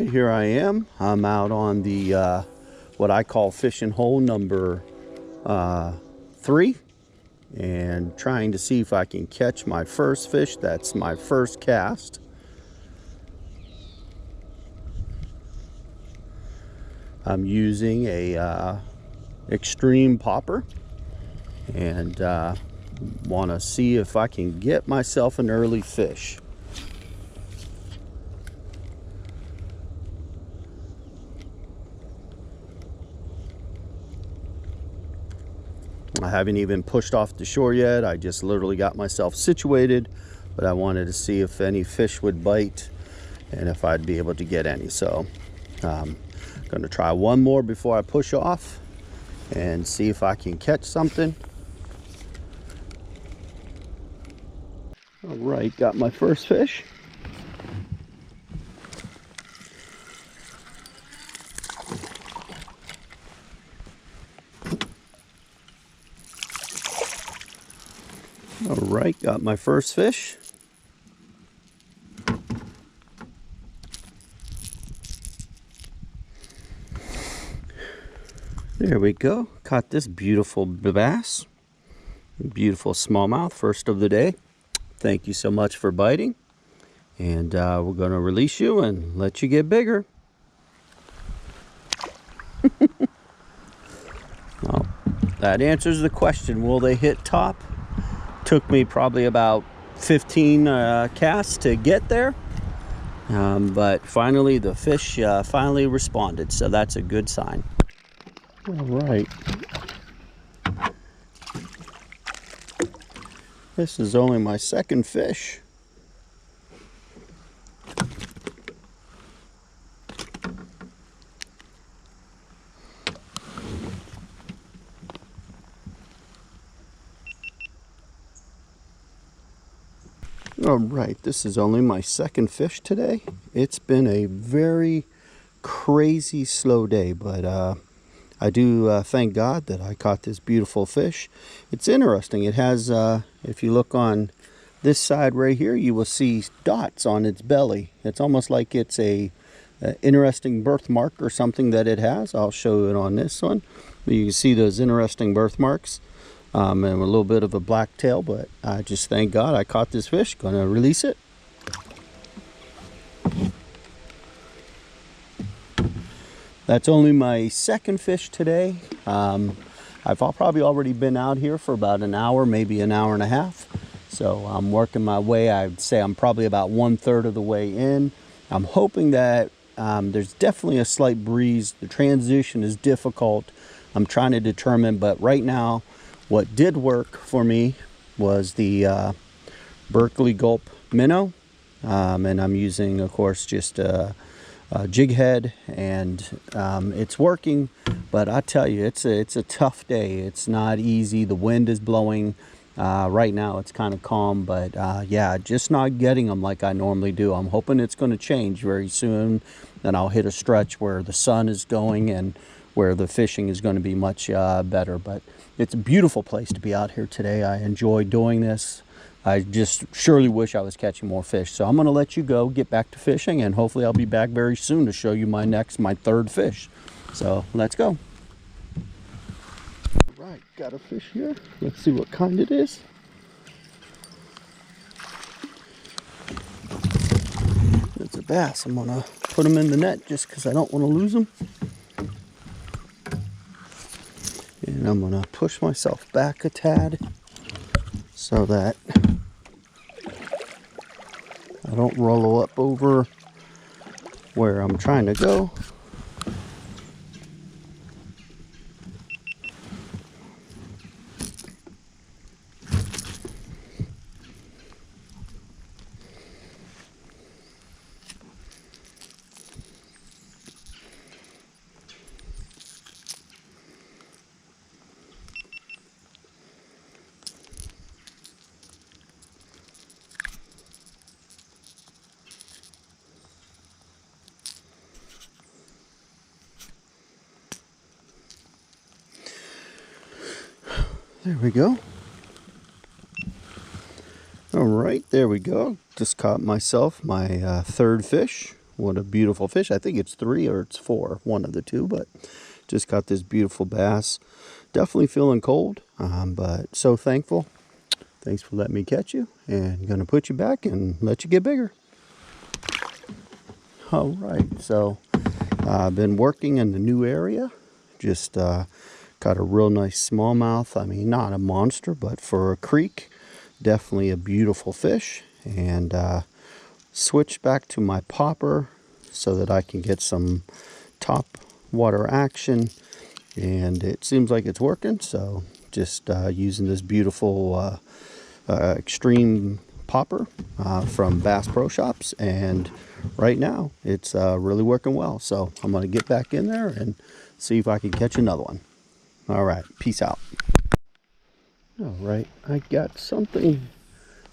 right, here I am. I'm out on the what I call fishing hole number 3, and trying to see if I can catch my first fish. That's my first cast. I'm using a extreme popper, and want to see if I can get myself an early fish. I haven't even pushed off the shore yet. I just literally got myself situated, but I wanted to see if any fish would bite and if I'd be able to get any. So I'm going to try one more before I push off and see if I can catch something. All right, got my first fish. All right, got my first fish. There we go. Caught this beautiful bass. Beautiful smallmouth, first of the day. Thank you so much for biting. And we're going to release you and let you get bigger. Well, that answers the question. Will they hit top? Took me probably about 15 casts to get there, but finally the fish finally responded, so that's a good sign. All right, this is only my second fish. All right, this is only my second fish today. It's been a very crazy slow day, but I do thank God that I caught this beautiful fish. It's interesting. It has, if you look on this side right here, you will see dots on its belly. It's almost like it's a interesting birthmark or something that it has. I'll show it on this one. You can see those interesting birthmarks. And a little bit of a black tail, but I just thank God I caught this fish. Gonna release it. That's only my second fish today. I've probably already been out here for about an hour, maybe an hour and a half. So I'm working my way. I'd say I'm probably about 1/3 of the way in. I'm hoping that there's definitely a slight breeze. The transition is difficult. I'm trying to determine, but right now, what did work for me was the Berkeley Gulp minnow, and I'm using, of course, just a jig head, and it's working. But I tell you, it's a tough day. It's not easy. The wind is blowing. Right now, it's kind of calm, but yeah, just not getting them like I normally do. I'm hoping it's going to change very soon, and I'll hit a stretch where the sun is going and where the fishing is going to be much better. But it's a beautiful place to be out here today. I enjoy doing this. I just surely wish I was catching more fish. So I'm going to let you go, get back to fishing, and hopefully I'll be back very soon to show you my third fish. So let's go. All right, got a fish here. Let's see what kind it is. It's a bass. I'm going to put him in the net just because I don't want to lose him. And I'm going to push myself back a tad so that I don't roll up over where I'm trying to go. There we go. All right, there we go. Just caught myself my third fish. What a beautiful fish. I think it's 3 or it's 4, one of the two, but just got this beautiful bass. Definitely feeling cold, but so thankful. Thanks for letting me catch you, and gonna put you back and let you get bigger. All right, so I've been working in the new area. Just got a real nice smallmouth. I mean, not a monster, but for a creek, definitely a beautiful fish. And switched back to my popper so that I can get some top water action. And it seems like it's working, so just using this beautiful extreme popper from Bass Pro Shops, and right now it's really working well. So I'm going to get back in there and see if I can catch another one. All right, peace out. All right, I got something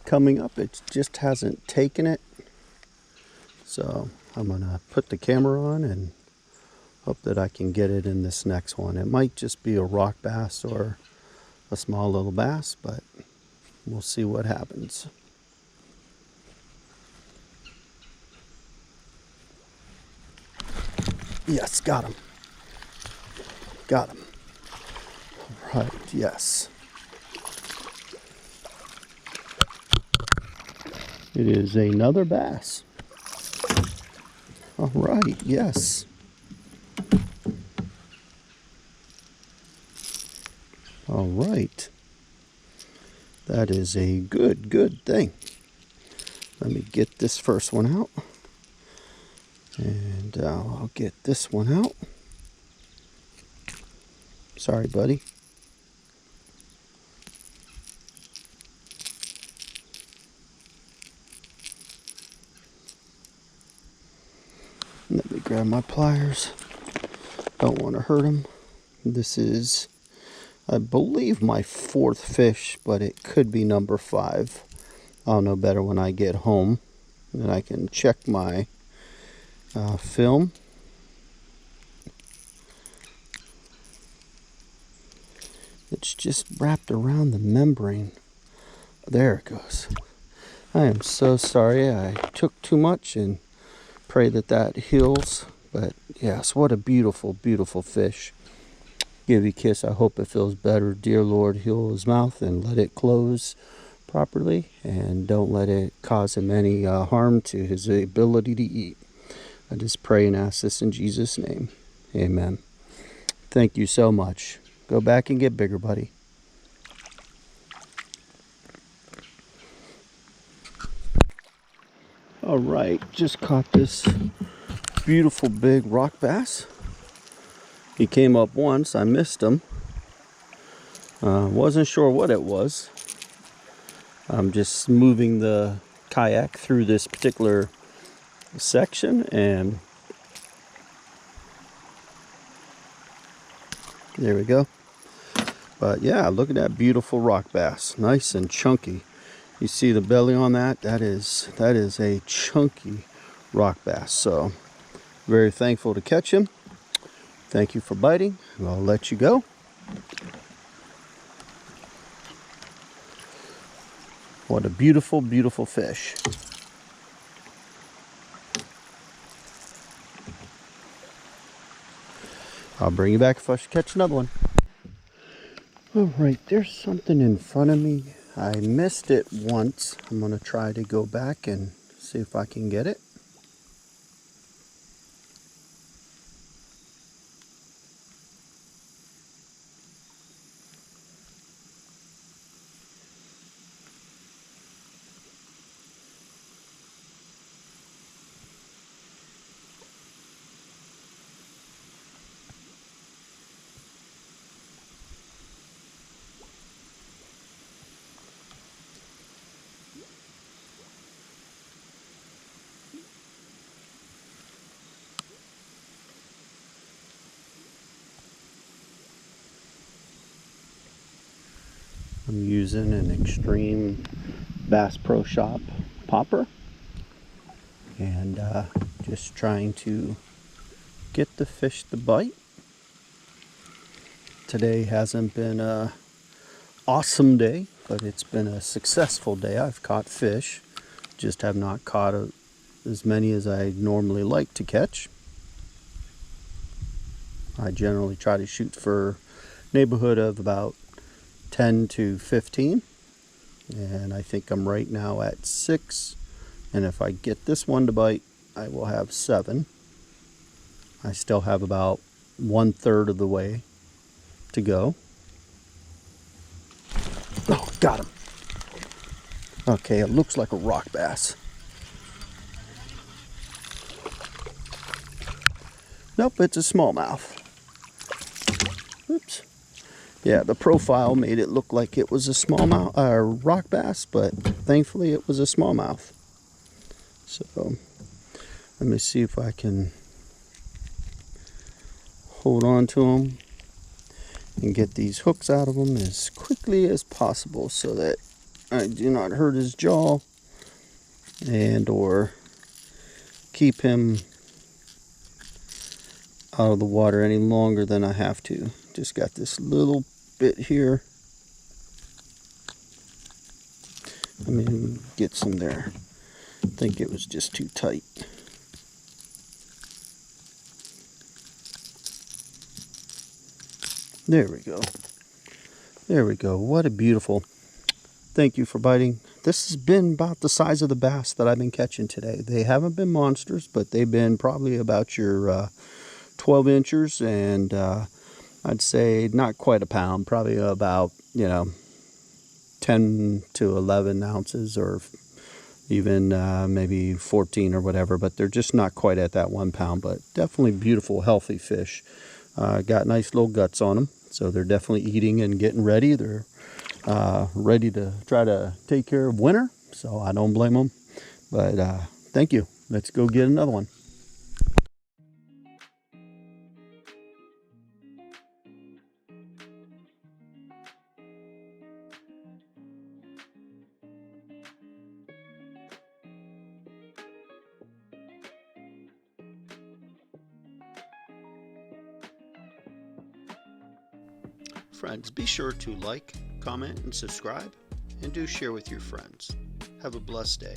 coming up. It just hasn't taken it, so I'm going to put the camera on and hope that I can get it in this next one. It might just be a rock bass or a small little bass, but we'll see what happens. Yes, got him. Got him. All right, yes. It is another bass. All right, yes. All right. That is a good thing. Let me get this first one out. And I'll get this one out. Sorry, buddy. Let me grab my pliers. Don't want to hurt him. This is, I believe, my 4th fish, but it could be number 5. I'll know better when I get home. And I can check my film. It's just wrapped around the membrane. There it goes. I am so sorry I took too much, and pray that that heals. But yes, what a beautiful fish. Give you a kiss. I hope it feels better. Dear Lord, heal his mouth and let it close properly, and don't let it cause him any harm to his ability to eat. I just pray and ask this in Jesus' name. Amen. Thank you so much. Go back and get bigger, buddy. All right, just caught this beautiful big rock bass. He came up once. I missed him. Wasn't sure what it was. I'm just moving the kayak through this particular section, and there we go. But yeah, look at that beautiful rock bass. Nice and chunky. You see the belly on that? That is a chunky rock bass. So very thankful to catch him. Thank you for biting. I'll let you go. What a beautiful fish. I'll bring you back if I should catch another one. All right, there's something in front of me. I missed it once. I'm going to try to go back and see if I can get it. I'm using an extreme Bass Pro Shop popper, and just trying to get the fish to bite. Today hasn't been a awesome day, but it's been a successful day. I've caught fish, just have not caught as many as I normally like to catch. I generally try to shoot for neighborhood of about 10 to 15, and I think I'm right now at 6, and if I get this one to bite I will have 7. I still have about 1/3 of the way to go. Oh, got him. Okay, it looks like a rock bass. Nope, it's a smallmouth. Oops. Yeah, the profile made it look like it was a smallmouth, rock bass, but thankfully it was a smallmouth. So let me see if I can hold on to them and get these hooks out of them as quickly as possible so that I do not hurt his jaw and or keep him out of the water any longer than I have to. Just got this little bit here. Let me get some there. I think it was just too tight. There we go. There we go. What a beautiful. Thank you for biting. This has been about the size of the bass that I've been catching today. They haven't been monsters, but they've been probably about your 12 inchers, and I'd say not quite a pound, probably about, 10 to 11 ounces, or even maybe 14 or whatever, but they're just not quite at that 1 pound, but definitely beautiful, healthy fish. Got nice little guts on them, so they're definitely eating and getting ready. They're ready to try to take care of winter, so I don't blame them. But thank you. Let's go get another one. Friends, be sure to like, comment, and subscribe, and do share with your friends. Have a blessed day.